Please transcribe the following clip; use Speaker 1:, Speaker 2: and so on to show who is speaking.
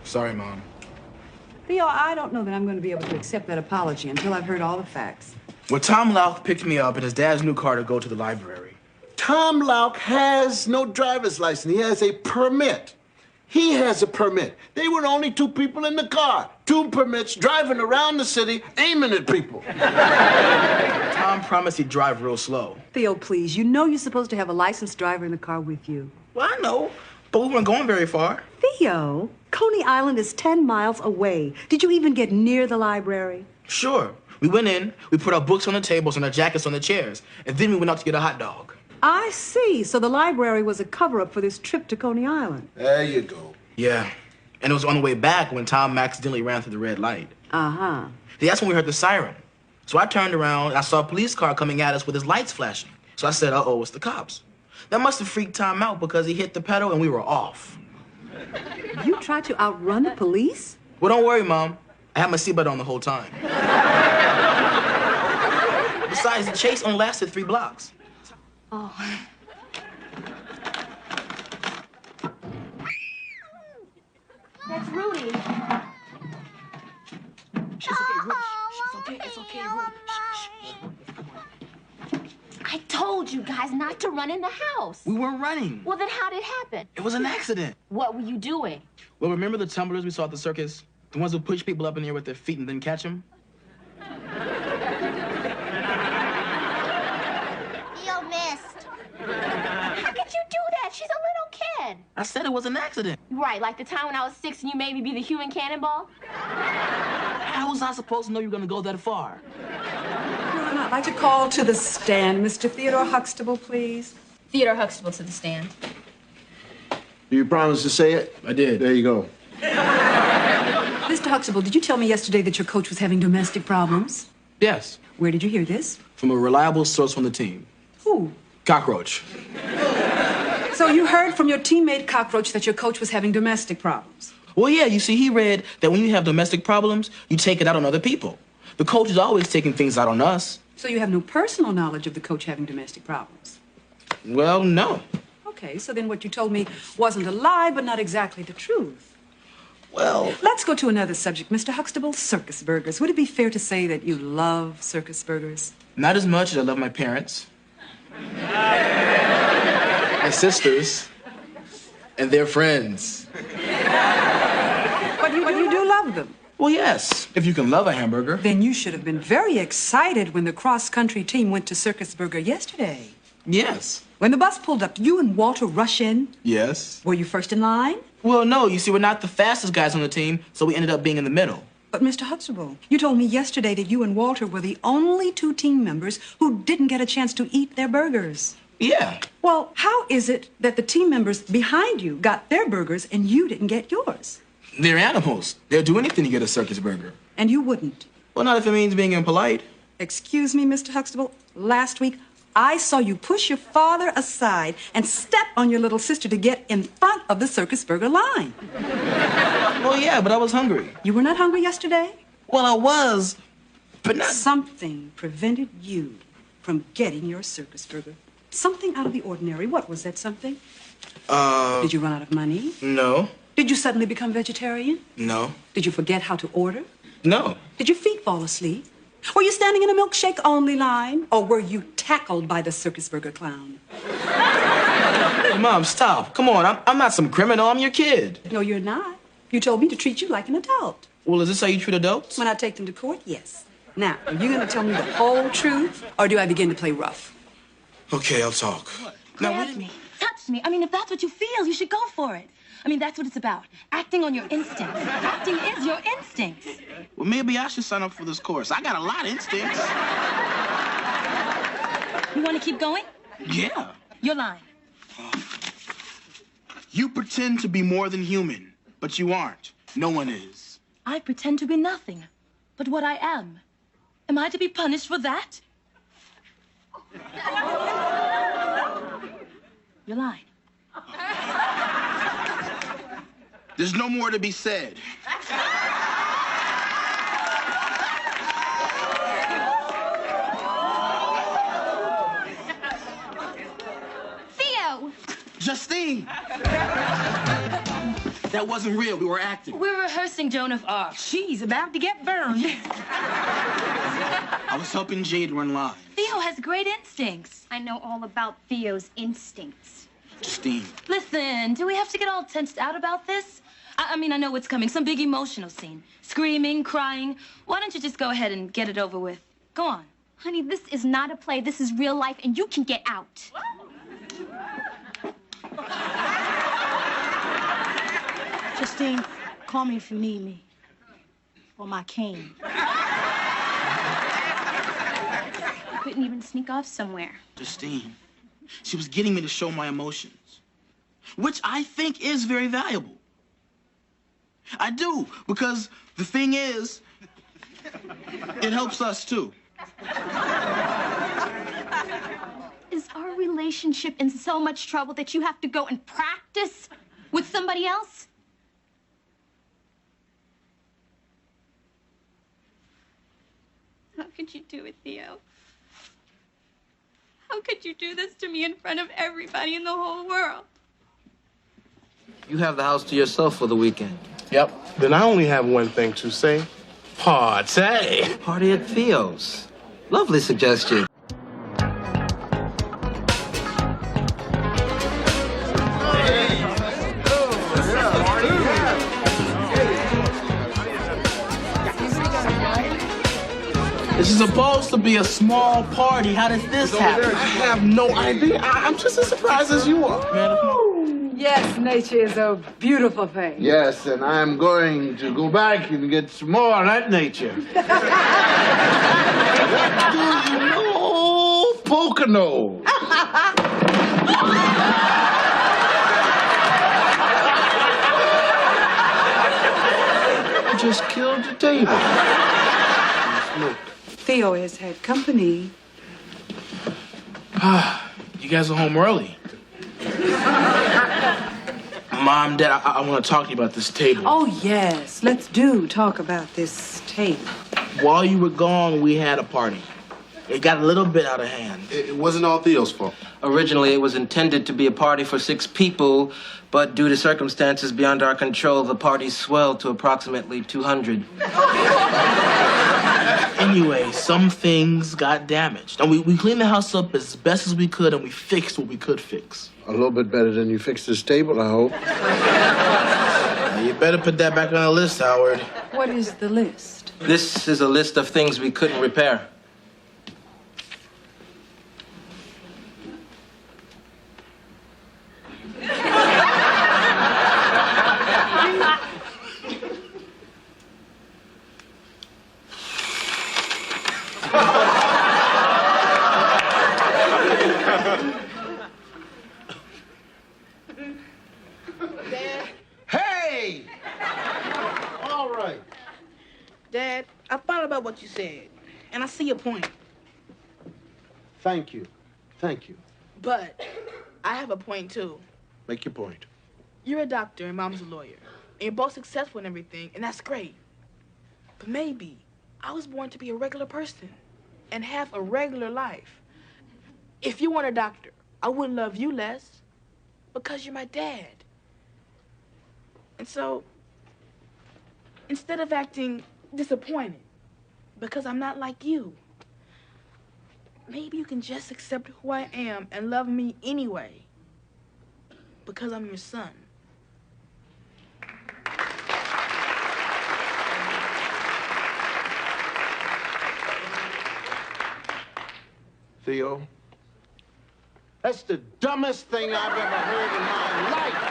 Speaker 1: Sorry, Mom.
Speaker 2: Theo, I don't know that I'm going to be able to accept that apology until I've heard all the facts.
Speaker 1: Well, Tom Lauk picked me up in his dad's new car to go to the library.
Speaker 3: Tom Lauk has no driver's license. He has a permit. He has a permit. They were the only two people in the car. 2 permits, driving around the city, aiming at people.
Speaker 1: Tom promised he'd drive real slow.
Speaker 2: Theo, please, you know you're supposed to have a licensed driver in the car with you.
Speaker 1: Well, I know, but we weren't going very far.
Speaker 2: Theo, Coney Island is 10 miles away. Did you even get near the library?
Speaker 1: Sure. We went in, we put our books on the tables and our jackets on the chairs, and then we went out to get a hot dog.
Speaker 2: I see. So the library was a cover-up for this trip to Coney Island.
Speaker 3: There you go.
Speaker 1: Yeah. And it was on the way back when Tom accidentally ran through the red light.
Speaker 2: Uh-huh.
Speaker 1: That's when we heard the siren. So I turned around and I saw a police car coming at us with his lights flashing. So I said, uh-oh, it's the cops. That must have freaked Tom out because he hit the pedal and we were off.
Speaker 2: You tried to outrun the police?
Speaker 1: Well, don't worry, Mom. I had my seatbelt on the whole time. Besides, the chase only lasted 3 blocks.
Speaker 2: Oh.
Speaker 4: That's Rudy.
Speaker 1: It's okay, Rudy. It's okay, Rudy.
Speaker 4: I told you guys not to run in the house.
Speaker 1: We weren't running.
Speaker 4: Well, then how did it happen?
Speaker 1: It was an accident.
Speaker 4: What were you doing?
Speaker 1: Well, remember the tumblers we saw at the circus? The ones who push people up in the air with their feet and then catch them?
Speaker 4: You missed. How could you do that? She's a little kid.
Speaker 1: I said it was an accident.
Speaker 4: Right, like the time when I was 6 and you made me be the human cannonball?
Speaker 1: How was I supposed to know you were going to go that far?
Speaker 2: I'd like to call to the stand Mr. Theodore Huxtable, please.
Speaker 4: Theodore Huxtable to the stand.
Speaker 3: Do you promise to say it?
Speaker 1: I did.
Speaker 3: There you go.
Speaker 2: Mr. Huxtable, did you tell me yesterday that your coach was having domestic problems?
Speaker 1: Yes.
Speaker 2: Where did you hear this?
Speaker 1: From a reliable source from the team.
Speaker 2: Who?
Speaker 1: Cockroach.
Speaker 2: So you heard from your teammate Cockroach that your coach was having domestic problems?
Speaker 1: Well, yeah, you see, he read that when you have domestic problems, you take it out on other people. The coach is always taking things out on us.
Speaker 2: So you have no personal knowledge of the coach having domestic problems?
Speaker 1: Well, no.
Speaker 2: Okay, so then what you told me wasn't a lie, but not exactly the truth.
Speaker 1: Well...
Speaker 2: Let's go to another subject, Mr. Huxtable. Circus burgers. Would it be fair to say that you love circus burgers?
Speaker 1: Not as much as I love my parents. My sisters. And their friends.
Speaker 2: But you do love them.
Speaker 1: Well, yes. If you can love a hamburger.
Speaker 2: Then you should have been very excited when the cross-country team went to Circus Burger yesterday.
Speaker 1: Yes.
Speaker 2: When the bus pulled up, did you and Walter rush in?
Speaker 1: Yes.
Speaker 2: Were you first in line?
Speaker 1: Well, no. You see, we're not the fastest guys on the team, so we ended up being in the middle.
Speaker 2: But, Mr. Huxtable, you told me yesterday that you and Walter were the only 2 team members who didn't get a chance to eat their burgers.
Speaker 1: Yeah.
Speaker 2: Well, how is it that the team members behind you got their burgers and you didn't get yours?
Speaker 1: They're animals. They'll do anything to get a circus burger.
Speaker 2: And you wouldn't?
Speaker 1: Well, not if it means being impolite.
Speaker 2: Excuse me, Mr. Huxtable. Last week, I saw you push your father aside and step on your little sister to get in front of the circus burger line.
Speaker 1: Well, yeah, but I was hungry.
Speaker 2: You were not hungry yesterday?
Speaker 1: Well, I was, but not...
Speaker 2: Something prevented you from getting your circus burger. Something out of the ordinary. What was that something? Did you run out of money?
Speaker 1: No.
Speaker 2: Did you suddenly become vegetarian?
Speaker 1: No.
Speaker 2: Did you forget how to order?
Speaker 1: No.
Speaker 2: Did your feet fall asleep? Were you standing in a milkshake-only line? Or were you tackled by the circus burger clown?
Speaker 1: Hey, Mom, stop. Come on, I'm not some criminal. I'm your kid.
Speaker 2: No, you're not. You told me to treat you like an adult.
Speaker 1: Well, is this how you treat adults?
Speaker 2: When I take them to court, yes. Now, are you going to tell me the whole truth, or do I begin to play rough?
Speaker 1: Okay, I'll talk.
Speaker 4: Grab me. Touch me. I mean, if that's what you feel, you should go for it. I mean, that's what it's about. Acting on your instincts. Acting is your instincts.
Speaker 1: Well, maybe I should sign up for this course. I got a lot of instincts.
Speaker 4: You want to keep going?
Speaker 1: Yeah.
Speaker 4: You're lying.
Speaker 1: You pretend to be more than human, but you aren't. No one is.
Speaker 4: I pretend to be nothing, but what I am. Am I to be punished for that? You're lying.
Speaker 1: There's no more to be said.
Speaker 4: Theo!
Speaker 1: Justine! That wasn't real. We were acting.
Speaker 4: We're rehearsing Joan of Arc.
Speaker 2: She's about to get burned.
Speaker 1: I was helping Jade run lines.
Speaker 4: Theo has great instincts.
Speaker 5: I know all about Theo's instincts.
Speaker 1: Justine.
Speaker 4: Listen, do we have to get all tensed out about this? I mean, I know what's coming. Some big emotional scene. Screaming, crying. Why don't you just go ahead and get it over with? Go on.
Speaker 5: Honey, this is not a play. This is real life, and you can get out.
Speaker 6: Justine, call me if you need me. Or my cane.
Speaker 5: You couldn't even sneak off somewhere.
Speaker 1: Justine. She was getting me to show my emotions, which I think is very valuable. I do, because the thing is, it helps us too.
Speaker 5: Is our relationship in so much trouble that you have to go and practice with somebody else? How could you do it, Theo? How could you do this to me in front of everybody in the whole world?
Speaker 7: You have the house to yourself for the weekend.
Speaker 3: Yep. Then I only have one thing to say. Party.
Speaker 7: Party at Theo's. Lovely suggestion.
Speaker 1: This is supposed to be a small party. How did this happen?
Speaker 3: I have no idea. I'm just as surprised as you are.
Speaker 2: Yes, nature is a beautiful thing.
Speaker 3: Yes, and I'm going to go back and get some more of that nature. What do you know, Pocono? You just killed the table. Look.
Speaker 2: Theo has had company.
Speaker 1: You guys are home early. Mom, Dad, I want to talk to you about this table.
Speaker 2: Oh, yes. Let's talk about this tape.
Speaker 1: While you were gone, we had a party. It got a little bit out of hand.
Speaker 3: It wasn't all Theo's fault.
Speaker 7: Originally, it was intended to be a party for 6 people, but due to circumstances beyond our control, the party swelled to approximately 200.
Speaker 1: Anyway, some things got damaged. And we cleaned the house up as best as we could, and we fixed what we could fix.
Speaker 3: A little bit better than you fixed this table, I hope.
Speaker 1: Now, you better put that back on the list, Howard.
Speaker 2: What is the list?
Speaker 7: This is a list of things we couldn't repair.
Speaker 3: Hey! All right.
Speaker 8: Dad, I thought about what you said, and I see your point.
Speaker 3: Thank you. Thank you.
Speaker 8: But I have a point, too.
Speaker 3: Make your point.
Speaker 8: You're a doctor and Mom's a lawyer. And you're both successful and everything, and that's great. But maybe I was born to be a regular person and have a regular life. If you weren't a doctor, I wouldn't love you less because you're my dad. And so, instead of acting disappointed because I'm not like you, maybe you can just accept who I am and love me anyway because I'm your son.
Speaker 3: Theo, that's the dumbest thing I've ever heard in my life.